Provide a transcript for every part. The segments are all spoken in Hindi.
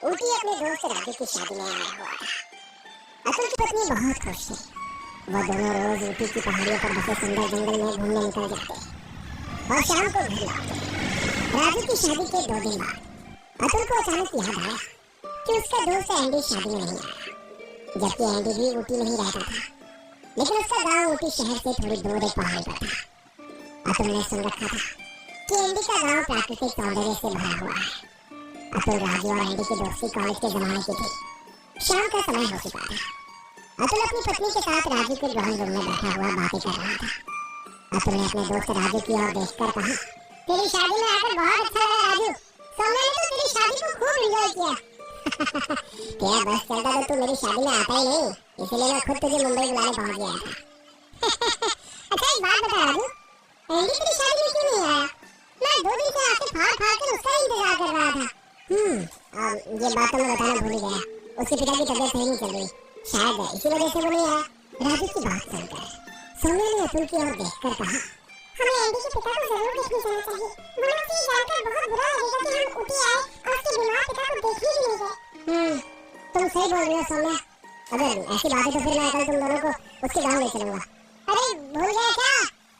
ऊटी अपने दोस्त राजू की शादी में आया हुआ था। अतुल की पत्नी बहुत खुश थी। वह दोनों रोज ऊटी की पहाड़ियों पर बसे सुंदर जंगल में घूमने निकल जाते और शाम को घर लौटते। राजू की शादी के 2 दिन बाद अतुल को अचानक याद आया कि उसका दोस्त एंडी शादी में नहीं आया, जबकि एंडी भी ऊटी में ही रहता था, लेकिन उसका गांव ऊटी शहर से थोड़ी दूर एक पहाड़ी पर था। अतुल ने सुन रखा था कि एंडी का गांव प्राकृतिक सौंदर्य से भरा हुआ है। अतुल, राजू और एंडी की दोस्ती कॉलेज के जमाने की थी। शाम का समय हो चुका था। अतुल अपनी पत्नी के साथ राजू के ड्राइंग रूम में बैठा हुआ बातें कर रहा था। अतुल ने अपने दोस्त राजू की ओर देखकर कहा, तेरी शादी में आकर बहुत अच्छा लगा राजू। सौम्या ने तो तेरी शादी को खूब एंजॉय किया। तेरा बस चलता तो तू मेरी शादी में आता ही नहीं, इसलिए मैं खुद तुझे मुंबई बुलाने पहुंच गया था। अच्छा एक बात बता राजू, एंडी तेरी शादी में क्यों नहीं आया? मैं 2 दिन से आके फाड़ फाड़ कर उसका इंतजार कर रहा था। ये बात तो मैं बताना भूल गया। उसके पिता की तबीयत सही नहीं चल रही, शायद इसी वजह से वो नहीं आया। राजू की बात सुनकर सौम्या ने अतुल की ओर देखकर कहा, हमें एंडी के पिता को जरूर देखने जाना चाहिए, वरना उसे जानकर बहुत बुरा लगेगा कि हम ऊटी आए और उसके बीमार पिता को देखने भी नहीं गए। तुम सही बोल रही हो सौम्या। अगर ऐसी बात है तो फिर मैं कल तुम दोनों को उसके गांव ले चलूंगा। अरे भूल गया क्या?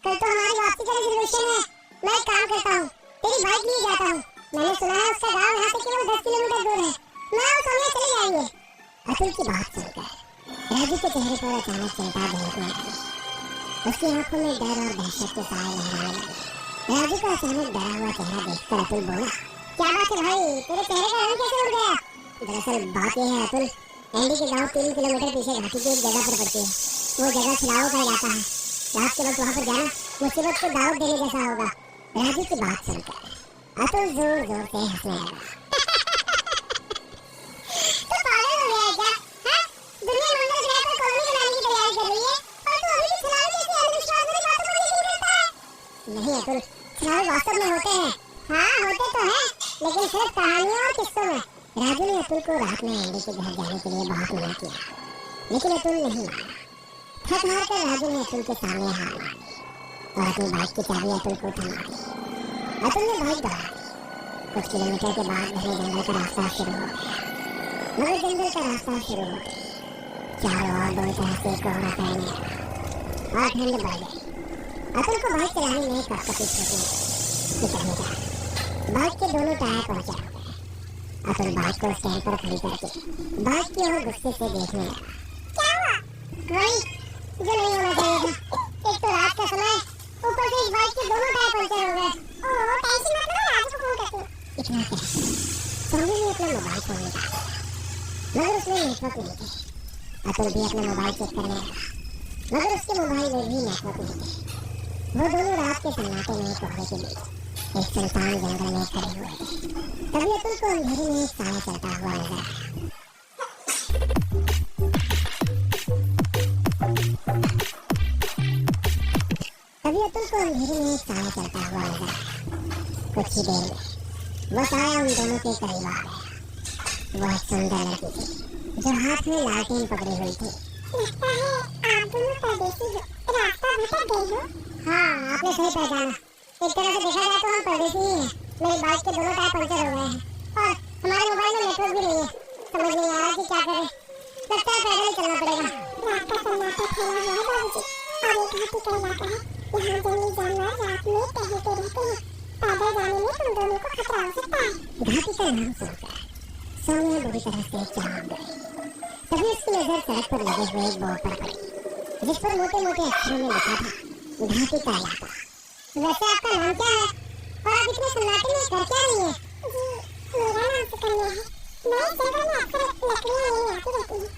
कल तो हमारी वापसी का रिजर्वेशन है। मैं एक काम करता हूँ, तेरी बाइक लिए जाता हूँ। मैंने सुना है उसका गांव यहाँ से केवल 10 किलोमीटर दूर है। मैं और सौम्या चले जाएंगे। अतुल की बात सुनकर राजू के चेहरे पर अचानक चिंता झलकने लगी। उसकी आंखों में डर और दहशत के साए लहराने लगे। राजू का अचानक डरा हुआ चेहरा देखकर अतुल बोला, क्या बात है भाई, तेरे चेहरे का रंग कैसे उड़ गया? दरअसल बात यह है अतुल, एंडी के गांव 3 किलोमीटर पीछे घाटी की एक जगह पर पड़ती है। वो जगह खिलाओ का इलाका है। रात के वक्त वहाँ पर जाना मुसीबत को दावत देने जैसा होगा। राजू की बात सुनकर अतुल जोर जोर से हंसने लगा। तो पागल हो गया क्या? हाँ? दुनिया मंगल ग्रह पर कॉलोनी बनाने की तैयारी कर रही है और तू अभी भी छलावे जैसी अंधविश्वास वाली बातों पर यकीन करता है? नहीं अतुल, छलावे वास्तव में होते हैं। हाँ होते तो हैं, लेकिन सिर्फ कहानियों और किस्सों में। राजू ने अतुल को रात में एंडी के घर जाने के लिए बहुत मना किया, लेकिन अतुल नहीं माना। थक हार कर राजू ने अतुल के सामने हार मारी और अपनी बाइक की चाबी अतुल को थमा दी। अतुल ने बाइक दौड़ा दी। कुछ किलोमीटर के बाद घने जंगल का रास्ता शुरू हो गया। मगर जंगल का रास्ता शुरू होते चारों ओर दो तरह से कोहरा फैलने लगा और ठंड बढ़ गई। अतुल को बाइक चलाने में कपकपी छूटने लगी। बाइक के दोनों टायर पंचर हो गए। अतुल बाइक को स्टैंड पर खड़ी करके बाइक की ओर गुस्से से देखने लगा। क्या हुआ? वही जो नहीं होना चाहिए था। एक तो रात का समय, ऊपर से इस बाइक के दोनों टायर पंचर हो गए। ओह टेंशन मत लो, राजू को फोन करती हूँ। इतना क्या? सौम्या ने अपना मोबाइल फोन निकाला, मगर उसमें नेटवर्क नहीं थे। अतुल भी अपना मोबाइल चेक करने लगा, मगर उसके मोबाइल में भी नेटवर्क नहीं थे। वो दोनों रात के सन्नाटे में कोहरे के बीच एक सुनसान जंगल में खड़े हुए थे। तभी अतुल को अंधेरे में एक साया चलता हुआ नजर आया। कुछ ही देर में वो साया उन दोनों के करीब आ गया। वो एक सुंदर लड़की थी जो हाथ में लालटेन पकड़ी हुई थी। लगता है आप दोनों परदेसी हो, रास्ता भटक गए हो। हाँ, आपने सही पहचाना। एक तरह से देखा जाए तो हम परदेसी ही हैं। मेरी बाइक के दोनों टायर पंचर हो गए हैं और हमारे मोबाइल में नेटवर्क भी नहीं है। समझ नहीं आ रहा कि क्या करें। लगता है पैदल ही चलना पड़ेगा। रात का सन्नाटा फैला हुआ है बाबूजी, और एक घाटी का इलाका है। यहाँ जंगली जानवर रात में टहलते रहते हैं। पैदल जाने में तुम दोनों को खतरा हो सकता है। घाटी का नाम सुनकर सौम्या बुरी तरह से चौंक गई। तभी उसकी नजर सड़क पर लगे हुए एक बोर्ड पर पड़ी, जिस पर मोटे मोटे अक्षरों में लिखा था घाटी का इलाका। वैसे आपका नाम क्या है और आप इतने सन्नाटे में कर क्या रही हैं? जी, मेरा नाम सुकन्या है। मैं इस जंगल में अक्सर लकड़ियाँ लेने आती रहती हूँ।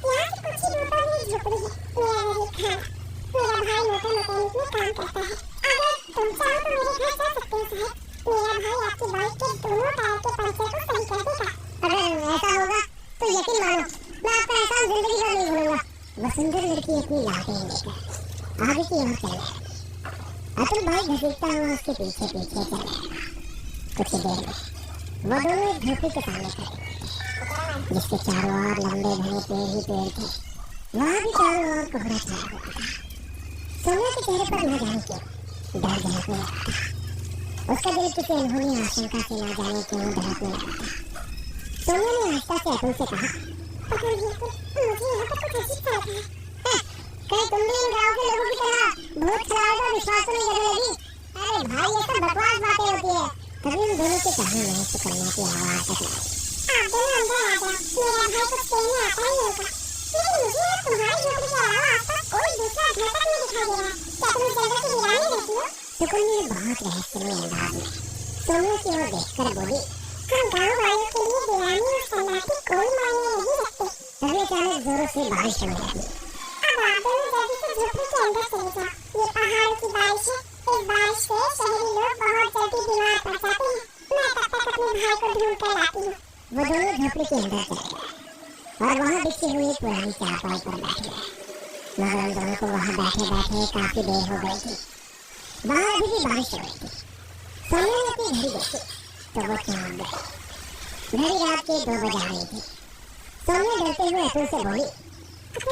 यहाँ से कुछ ही दूर पर मेरी झोपड़ी है। मेरा गरीब खाना, मेरा भाई मोटर मैकेनिक में काम करता है। अगर तुम चाहो तो मेरे घर जा सकते हो साहब। मेरा भाई आपकी बाइक के दोनों टायर के पंचर को सही कर देगा। अगर ऐसा होगा तो यकीन मानो मैं आपका एहसान जिंदगी भर नहीं भूलूंगा। वह सुंदर लड़की अपनी लालटेन लेकर आगे की ओर चल रही। अतुल बाइक घसीटता हुआ उसके पीछे पीछे चल रहा। कुछ देर में वो दोनों एक झोपड़ी के सामने खड़े हुए थे, जिसके चारों ओर लंबे घने पेड़ ही पेड़ थे। वहाँ भी चारों ओर कोहरा छाया हुआ था। सौम्या के चेहरे पर न जाने क्यों डर झलकने लगा था। उसका दिल किसी अनहोनी आशंका से न जाने क्यों धड़कने लगा था। सोनिया ने आस्था से अतुल से कहा, पता नहीं अतुल, मुझे यहाँ पर कुछ अजीब सा लग रहा है। कहीं तुम भी इन गाँव के लोगों की तरह भूत खिलाड़ी पर विश्वास तो नहीं करने लगी? अरे भाई ये सब बकवास बातें होती है। तभी उन दोनों के कानों में सुकन्या की आवाज तक आई। आप दोनों अंदर आ जाओ, मेरा भाई कुछ कहने आता ही नहीं होगा। लेकिन मुझे तुम्हारी झोपड़ी के अलावा आसपास कोई दूसरा घर तक नहीं दिखाई दे रहा। क्या तुम इस जंगल की वीरानी रहती हो? सुकन्या बहुत रहस्यमय अंदाज में सोनिया की ओर देखकर बोली, हम गाँव वालों के लिए वीरानी और सन्नाटे कोई मायने नहीं रखते। तभी अचानक जोरों से बारिश होने लगी। अब आप दोनों जल्दी से झोपड़ी के अंदर चले जाओ। ये पहाड़ की बारिश है। इस बारिश से शहरी लोग बहुत जल्दी बीमार पड़ जाते हैं। मैं तब तक अपने भाई को ढूंढ कर लाती हूँ। वो दोनों झोपड़ी के अंदर चले गए और वहाँ बिछी हुई पुरानी चारपाई पर बैठ गए। मगर उन दोनों को वहाँ बैठे बैठे काफी देर हो गई थी। बाहर अभी भी बारिश हो रही थी। सोनिया ने अपनी घड़ी देखी तो वो 4 बजे। घड़ी रात के 2 बज आ रही थी। सोनिया डरते हुए अतुल से बोली, कुछ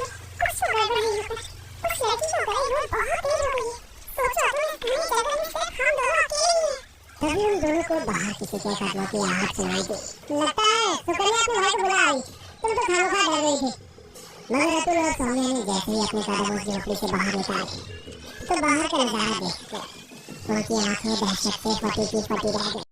गड़बड़ है यहाँ पर। कुछ लड़की हो गई, वो बहुत देर हो गई है। सोचो अतुल, इस घनी जंगल में सिर्फ हम दोनों अकेले ही हैं। तभी उन दोनों को बाहर किसी के कदमों की आवाज सुनाई दी। लगता है सुकन्या अपने भाई को बुला आई। तुम तो खामोखा डर रही थी। मगर अतुल और सोनिया ने जैसे ही अपने कदम उस झोपड़ी से बाहर निकाले तो बाहर का नजारा देखकर उनकी आंखें दहशत से फटी की फटी रह गई।